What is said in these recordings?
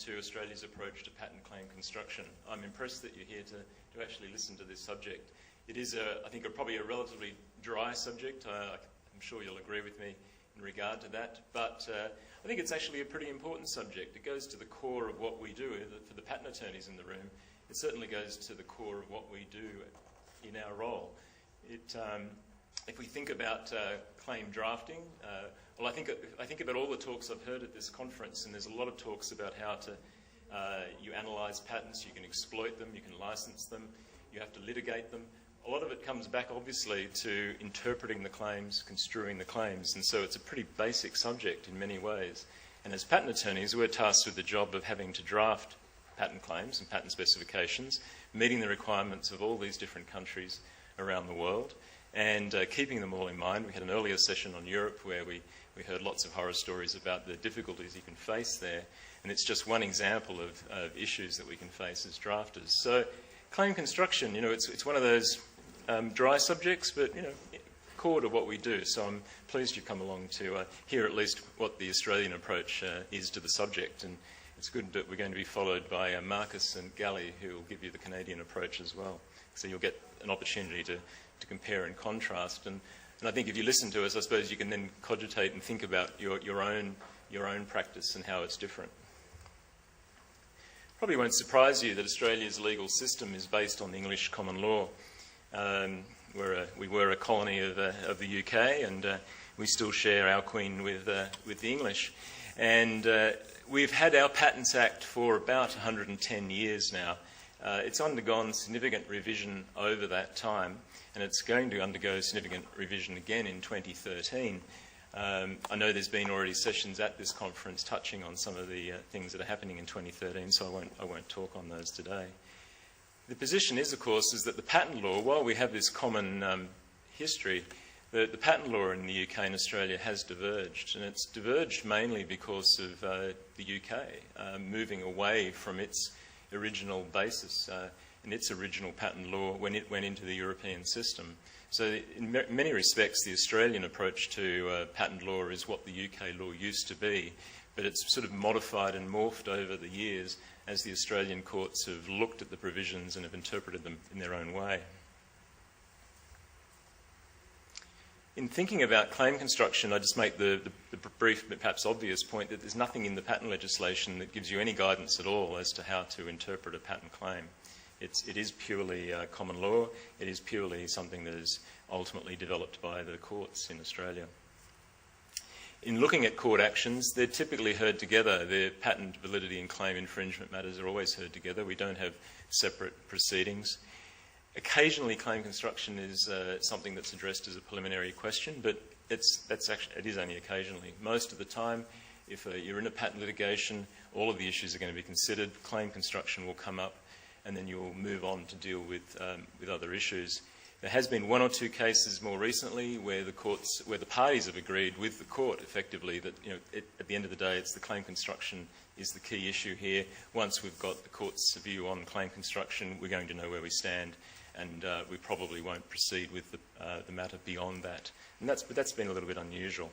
to Australia's approach to patent claim construction. I'm impressed that you're here to actually listen to this subject. It is, I think, probably a relatively dry subject. I'm sure you'll agree with me in regard to that, but I think it's actually a pretty important subject. It goes to the core of what we do. For the patent attorneys in the room, it certainly goes to the core of what we do in our role. If we think about claim drafting, well, I think about all the talks I've heard at this conference, and there's a lot of talks about how you analyse patents, you can exploit them, you can license them, you have to litigate them. A lot of it comes back, obviously, to interpreting the claims, construing the claims, and so it's a pretty basic subject in many ways. And as patent attorneys, we're tasked with the job of having to draft patent claims and patent specifications, meeting the requirements of all these different countries around the world, and keeping them all in mind. We had an earlier session on Europe where we heard lots of horror stories about the difficulties you can face there, and it's just one example of issues that we can face as drafters. So claim construction, it's one of those dry subjects, but, core to what we do. So I'm pleased you've come along to hear at least what the Australian approach is to the subject, and it's good that we're going to be followed by Marcus and Gally, who will give you the Canadian approach as well. So you'll get an opportunity to compare and contrast. And I think if you listen to us, I suppose you can then cogitate and think about your own practice and how it's different. Probably won't surprise you that Australia's legal system is based on the English common law. We were a colony of the UK, and we still share our Queen with the English. And we've had our Patents Act for about 110 years now. It's undergone significant revision over that time, and it's going to undergo significant revision again in 2013. I know there's been already sessions at this conference touching on some of the things that are happening in 2013, so I won't talk on those today. The position is, of course, is that the patent law, while we have this common history, the patent law in the UK and Australia has diverged, and it's diverged mainly because of the UK moving away from its original basis and its original patent law when it went into the European system. So in many respects, the Australian approach to patent law is what the UK law used to be, but it's sort of modified and morphed over the years as the Australian courts have looked at the provisions and have interpreted them in their own way. In thinking about claim construction, I just make the brief but perhaps obvious point that there's nothing in the patent legislation that gives you any guidance at all as to how to interpret a patent claim. It is purely common law. It is purely something that is ultimately developed by the courts in Australia. In looking at court actions, they're typically heard together. The patent validity and claim infringement matters are always heard together. We don't have separate proceedings. Occasionally, claim construction is something that's addressed as a preliminary question, but it is only occasionally. Most of the time, if you're in a patent litigation, all of the issues are going to be considered. Claim construction will come up, and then you'll move on to deal with other issues. There has been one or two cases more recently where the parties have agreed with the court effectively that at the end of the day, it's the claim construction is the key issue here. Once we've got the court's view on claim construction, we're going to know where we stand, and we probably won't proceed with the matter beyond that. But that's been a little bit unusual.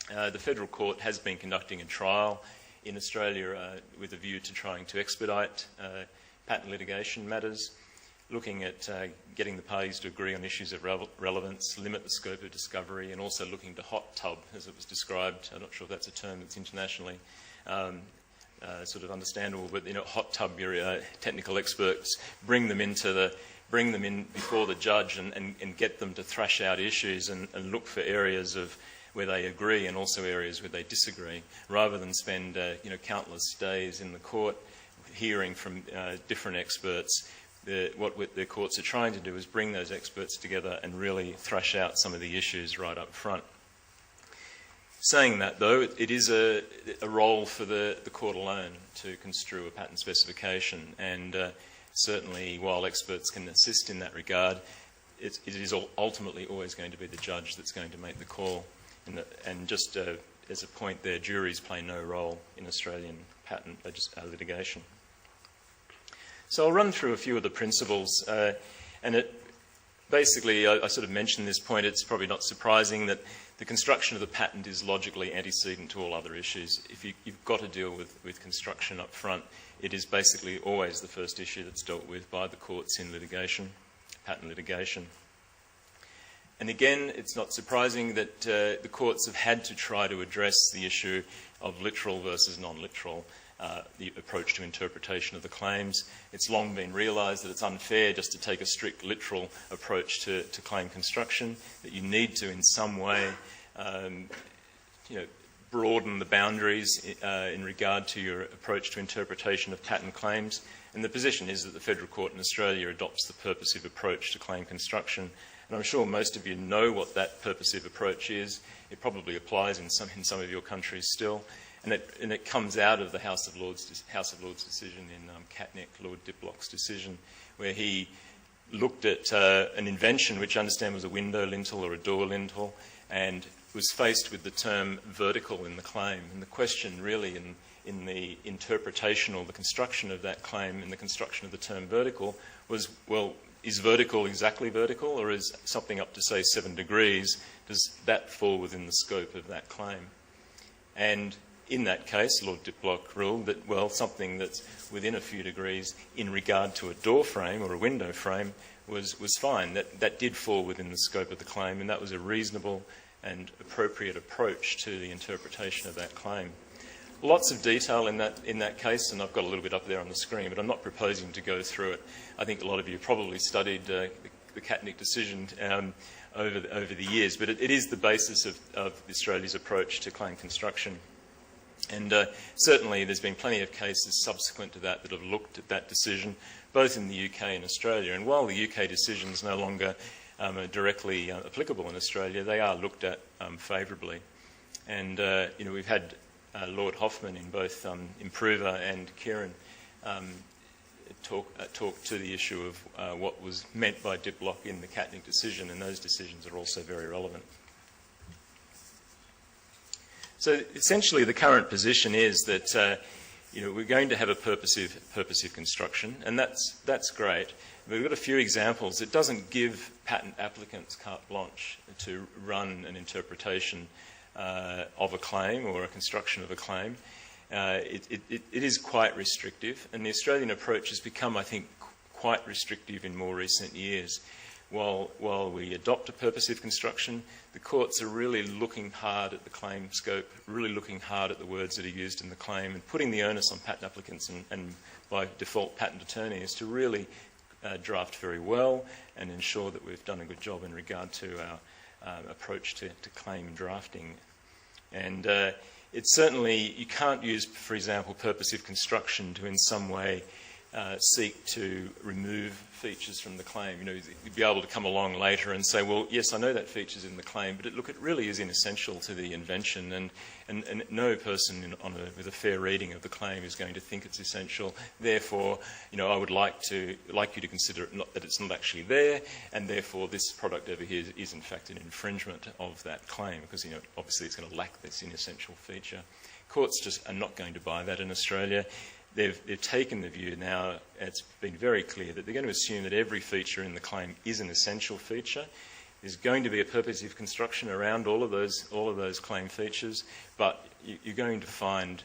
The federal court has been conducting a trial in Australia with a view to trying to expedite patent litigation matters, looking at getting the parties to agree on issues of relevance, limit the scope of discovery, and also looking to hot tub, as it was described. I'm not sure if that's a term that's internationally sort of understandable, but hot tub your technical experts, bring them in before the judge and get them to thrash out issues and look for areas of where they agree and also areas where they disagree, rather than spend countless days in the court hearing from different experts. What the courts are trying to do is bring those experts together and really thrash out some of the issues right up front. Saying that, though, it is a role for the court alone to construe a patent specification, and certainly while experts can assist in that regard, it is ultimately always going to be the judge that's going to make the call. And just as a point there, juries play no role in Australian patent litigation. So I'll run through a few of the principles, and basically, I sort of mentioned this point. It's probably not surprising that the construction of the patent is logically antecedent to all other issues. If you've got to deal with construction up front, it is basically always the first issue that's dealt with by the courts in litigation, patent litigation. And again, it's not surprising that the courts have had to try to address the issue of literal versus non-literal, the approach to interpretation of the claims. It's long been realised that it's unfair just to take a strict literal approach to claim construction, that you need to in some way broaden the boundaries in regard to your approach to interpretation of patent claims. And the position is that the Federal Court in Australia adopts the purposive approach to claim construction. And I'm sure most of you know what that purposive approach is. It probably applies in some of your countries still. And it comes out of the House of Lords decision in Catnick, Lord Diplock's decision, where he looked at an invention which I understand was a window lintel or a door lintel, and was faced with the term vertical in the claim. And the question really in the interpretation or the construction of that claim and the construction of the term vertical was, well, is vertical exactly vertical, or is something up to, say, 7 degrees, does that fall within the scope of that claim? And in that case, Lord Diplock ruled that, well, something that's within a few degrees in regard to a door frame or a window frame was fine. That did fall within the scope of the claim, and that was a reasonable and appropriate approach to the interpretation of that claim. Lots of detail in that case, and I've got a little bit up there on the screen, but I'm not proposing to go through it. I think a lot of you probably studied the Catnick decision over the years, but it is the basis of Australia's approach to claim construction. And certainly there's been plenty of cases subsequent to that have looked at that decision, both in the UK and Australia. And while the UK decisions no longer are directly applicable in Australia, they are looked at favourably. And we've had Lord Hoffman in both Improver and Kieran talk to the issue of what was meant by Diplock in the Catnick decision, and those decisions are also very relevant. So essentially the current position is that we're going to have a purposive construction, and that's great. But we've got a few examples. It doesn't give patent applicants carte blanche to run an interpretation of a claim or a construction of a claim. It is quite restrictive, and the Australian approach has become, I think, quite restrictive in more recent years. While we adopt a purposive construction, the courts are really looking hard at the claim scope, really looking hard at the words that are used in the claim, and putting the onus on patent applicants and by default patent attorneys to really draft very well and ensure that we've done a good job in regard to our approach to claim drafting. And it's certainly, you can't use, for example, purposive construction to in some way seek to remove features from the claim. You'd be able to come along later and say, well, yes, I know that feature's in the claim, but it really is inessential to the invention, and no person with a fair reading of the claim is going to think it's essential. Therefore, I would like you to consider it that it's not actually there, and therefore this product over here is in fact an infringement of that claim, because obviously it's going to lack this inessential feature. Courts just are not going to buy that in Australia. They've taken the view now, it's been very clear, that they're going to assume that every feature in the claim is an essential feature. There's going to be a purposive construction around all of those claim features, but you're going to find,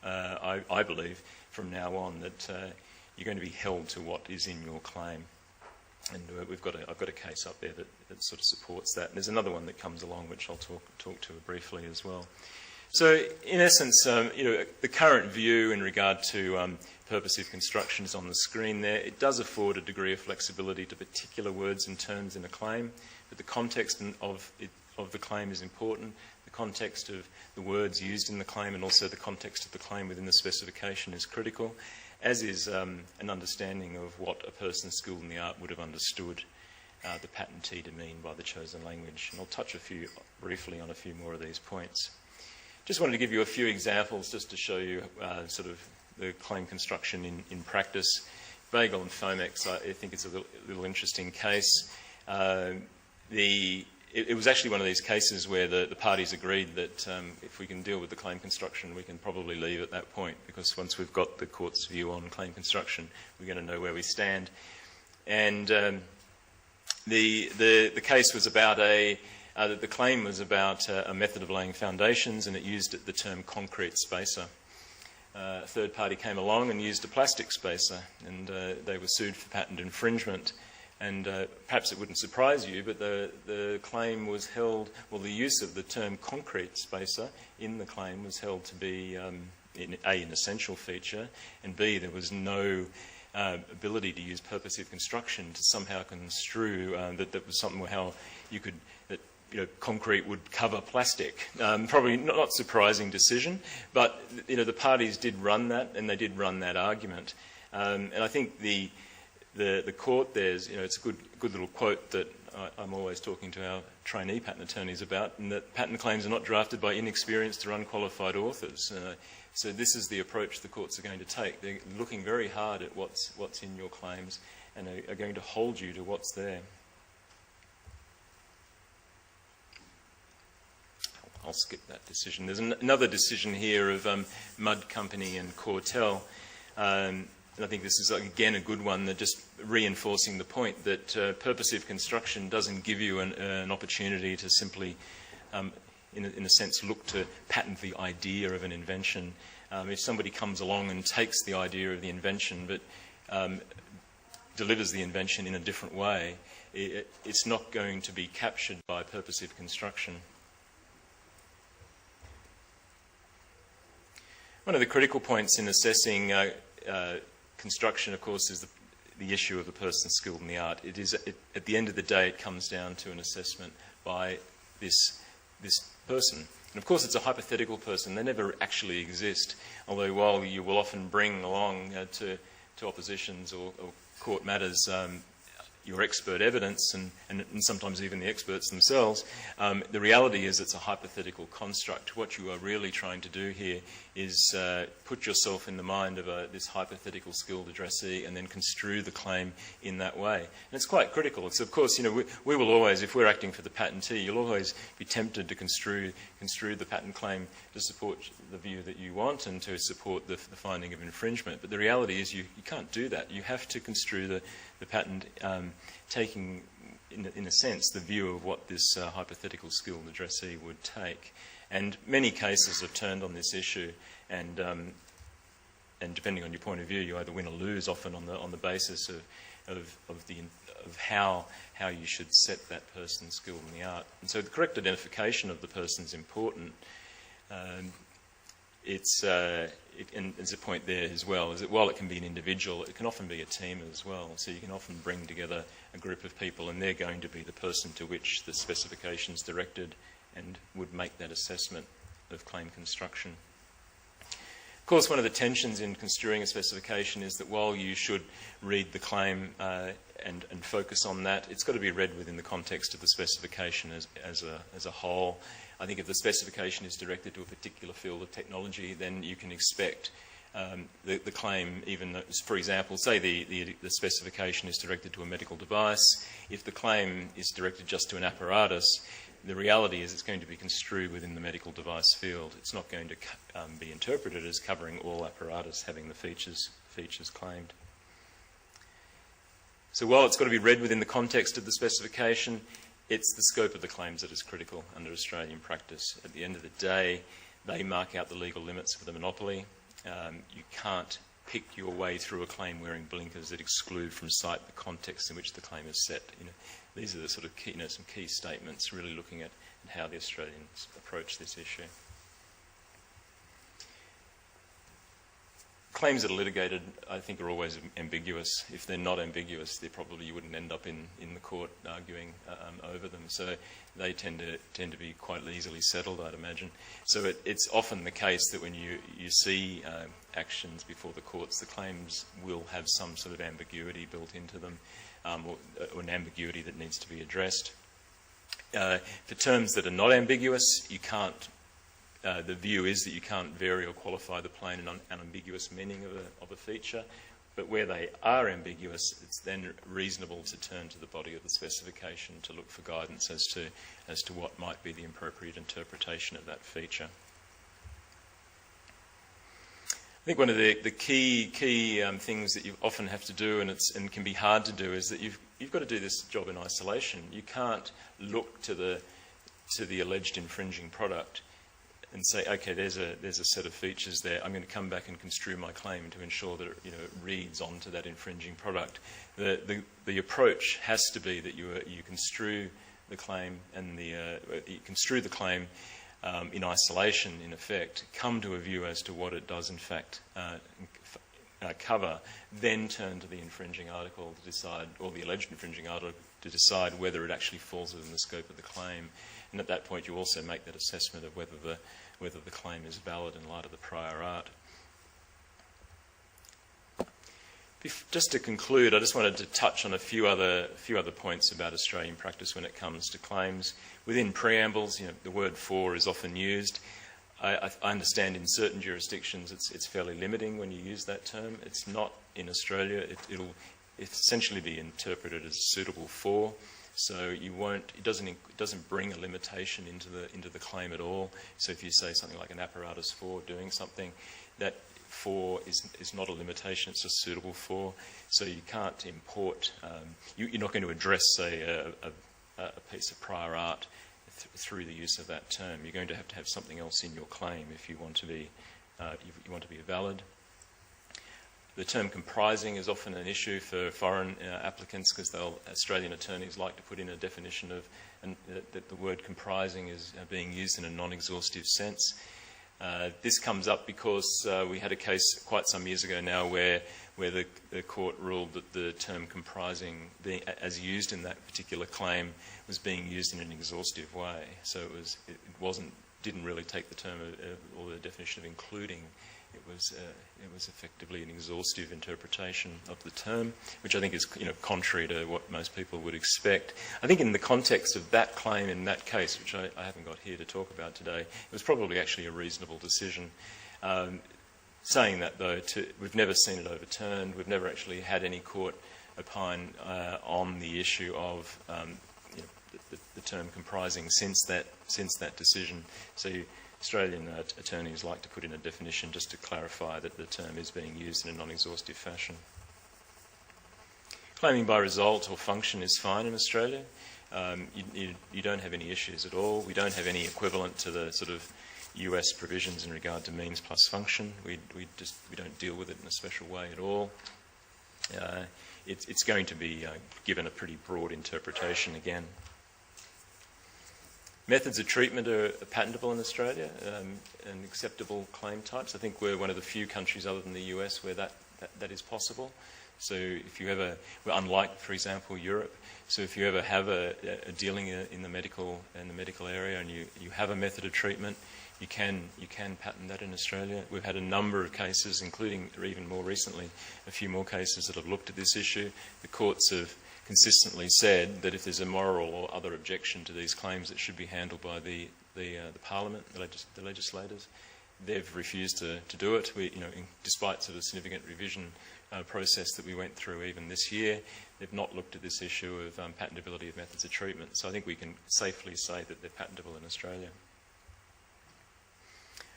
I believe, from now on that you're going to be held to what is in your claim. And I've got a case up there that sort of supports that. And there's another one that comes along which I'll talk to briefly as well. So, in essence, the current view in regard to purposive construction is on the screen there. It does afford a degree of flexibility to particular words and terms in a claim, but the context of the claim is important. The context of the words used in the claim and also the context of the claim within the specification is critical, as is an understanding of what a person skilled in the art would have understood the patentee to mean by the chosen language. And I'll touch briefly on a few more of these points. Just wanted to give you a few examples just to show you sort of the claim construction in practice. Bagel and Fomex, I think it's a little interesting case. It was actually one of these cases where the parties agreed that if we can deal with the claim construction, we can probably leave at that point, because once we've got the court's view on claim construction, we're going to know where we stand. And The case was about the claim was about a method of laying foundations, and it used the term concrete spacer. A third party came along and used a plastic spacer, and they were sued for patent infringement. And perhaps it wouldn't surprise you, but the claim was held, well, the use of the term concrete spacer in the claim was held to be an essential feature, and B, there was no ability to use purposive construction to somehow construe that was something how you could, that concrete would cover plastic. Probably not surprising decision, but the parties did run that, and they did run that argument. And I think the court there's, it's a good little quote that I'm always talking to our trainee patent attorneys about, and that patent claims are not drafted by inexperienced or unqualified authors. So this is the approach the courts are going to take. They're looking very hard at what's in your claims and are going to hold you to what's there. I'll skip that decision. There's another decision here of Mud Company and Cortel. And I think this is, again, a good one, that just reinforcing the point that purposive construction doesn't give you an opportunity to simply, in a sense, look to patent the idea of an invention. If somebody comes along and takes the idea of the invention but delivers the invention in a different way, it's not going to be captured by purposive construction. One of the critical points in assessing construction, of course, is the issue of the person skilled in the art. At the end of the day, it comes down to an assessment by this person. And of course, it's a hypothetical person. They never actually exist, although while you will often bring along to oppositions or court matters your expert evidence and sometimes even the experts themselves, the reality is it's a hypothetical construct. What you are really trying to do here is put yourself in the mind of this hypothetical skilled addressee and then construe the claim in that way. And it's quite critical. It's, of course, we will always, if we're acting for the patentee, you'll always be tempted to construe the patent claim to support the view that you want and to support the finding of infringement. But the reality is you can't do that. You have to construe the patent taking, in a sense, the view of what this hypothetical skilled addressee would take. And many cases have turned on this issue, and depending on your point of view, you either win or lose, often on the basis of how you should set that person skilled in the art. And so the correct identification of the person is important. And there's a point there as well, is that while it can be an individual, it can often be a team as well. So you can often bring together a group of people, and they're going to be the person to which the specification is directed and would make that assessment of claim construction. Of course, one of the tensions in construing a specification is that while you should read the claim and focus on that, it's got to be read within the context of the specification as a whole. I think if the specification is directed to a particular field of technology, then you can expect the claim, even though, for example, say the specification is directed to a medical device. If the claim is directed just to an apparatus, the reality is it's going to be construed within the medical device field. It's not going to be interpreted as covering all apparatus having the features claimed. So while it's got to be read within the context of the specification, it's the scope of the claims that is critical under Australian practice. At the end of the day, they mark out the legal limits of the monopoly. You can't pick your way through a claim wearing blinkers that exclude from sight the context in which the claim is set. These are the sort of key, some key statements really looking at how the Australians approach this issue. Claims that are litigated, I think, are always ambiguous. If they're not ambiguous, you wouldn't end up in the court arguing over them. So they tend to be quite easily settled, I'd imagine. So it's often the case that when you see actions before the courts, the claims will have some sort of ambiguity built into them, or an ambiguity that needs to be addressed. For terms that are not ambiguous, you can't. The view is that you can't vary or qualify the plain and unambiguous meaning of a feature, but where they are ambiguous, it's then reasonable to turn to the body of the specification to look for guidance as to what might be the appropriate interpretation of that feature. I think one of the key things that you often have to do, and can be hard to do, is that you've got to do this job in isolation. You can't look to the alleged infringing product and say, okay, there's a set of features there. I'm going to come back and construe my claim to ensure that it reads onto that infringing product. The approach has to be that you construe the claim and you construe the claim in isolation, in effect, come to a view as to what it does in fact cover, then turn to the infringing article to decide, or the alleged infringing article to decide whether it actually falls within the scope of the claim. And at that point, you also make that assessment of whether the claim is valid in light of the prior art. Just to conclude, I just wanted to touch on a few other points about Australian practice when it comes to claims. Within preambles, the word "for" is often used. I understand in certain jurisdictions it's fairly limiting when you use that term. It's not in Australia. It'll essentially be interpreted as suitable for. So it doesn't bring a limitation into the claim at all. So if you say something like an apparatus for doing something, that for is not a limitation, it's just suitable for. So you can't import, you're not going to address, say, a piece of prior art through the use of that term. You're going to have something else in your claim if you want to be valid. The term comprising is often an issue for foreign applicants because Australian attorneys like to put in a definition of that the word comprising is being used in a non-exhaustive sense. This comes up because we had a case quite some years ago now where the court ruled that the term comprising, as used in that particular claim, was being used in an exhaustive way. So it didn't really take the term or the definition of including. It was effectively an exhaustive interpretation of the term, which I think is contrary to what most people would expect. I think in the context of that claim in that case, which I haven't got here to talk about today, it was probably actually a reasonable decision. Saying that, though, we've never seen it overturned. We've never actually had any court opine on the issue of the term comprising since that decision. So Australian attorneys like to put in a definition just to clarify that the term is being used in a non-exhaustive fashion. Claiming by result or function is fine in Australia. You don't have any issues at all. We don't have any equivalent to the sort of US provisions in regard to means plus function. We don't deal with it in a special way at all. It's going to be given a pretty broad interpretation again. Methods of treatment are patentable in Australia and acceptable claim types. I think we're one of the few countries other than the US where that is possible. So if you ever, unlike, for example, Europe, so if you ever have a dealing in the medical area and you have a method of treatment, you can patent that in Australia. We've had a number of cases, including, or even more recently, a few more cases that have looked at this issue. The courts have consistently said that if there's a moral or other objection to these claims, it should be handled by the Parliament, the legislators. They've refused to do it. Despite sort of significant revision process that we went through even this year, they've not looked at this issue of patentability of methods of treatment. So I think we can safely say that they're patentable in Australia.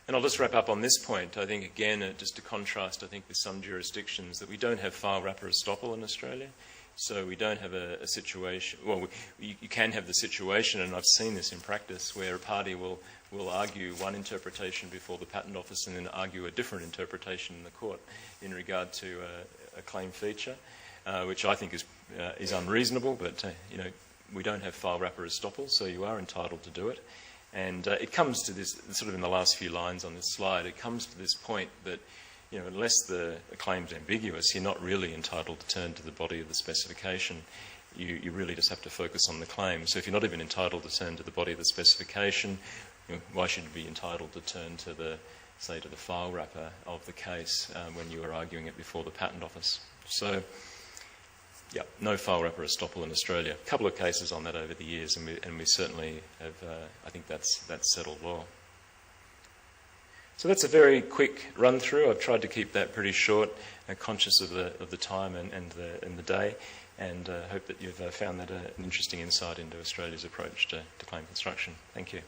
And I'll just wrap up on this point. I think, again, just to contrast, I think, with some jurisdictions, that we don't have file wrapper estoppel in Australia. So we don't have a situation, well, you can have the situation, and I've seen this in practice, where a party will argue one interpretation before the Patent Office and then argue a different interpretation in the court in regard to a claim feature, which I think is unreasonable, but we don't have file wrapper estoppel, so you are entitled to do it. And it comes to this, sort of in the last few lines on this slide, it comes to this point that unless the claim's ambiguous, you're not really entitled to turn to the body of the specification. You really just have to focus on the claim. So if you're not even entitled to turn to the body of the specification, why should you be entitled to turn to the file wrapper of the case when you are arguing it before the Patent Office? So, yeah, no file wrapper estoppel in Australia. A couple of cases on that over the years, and we certainly have. I think that's settled law. So that's a very quick run through. I've tried to keep that pretty short, conscious of the time and the day, and hope that you've found that an interesting insight into Australia's approach to claim construction. Thank you.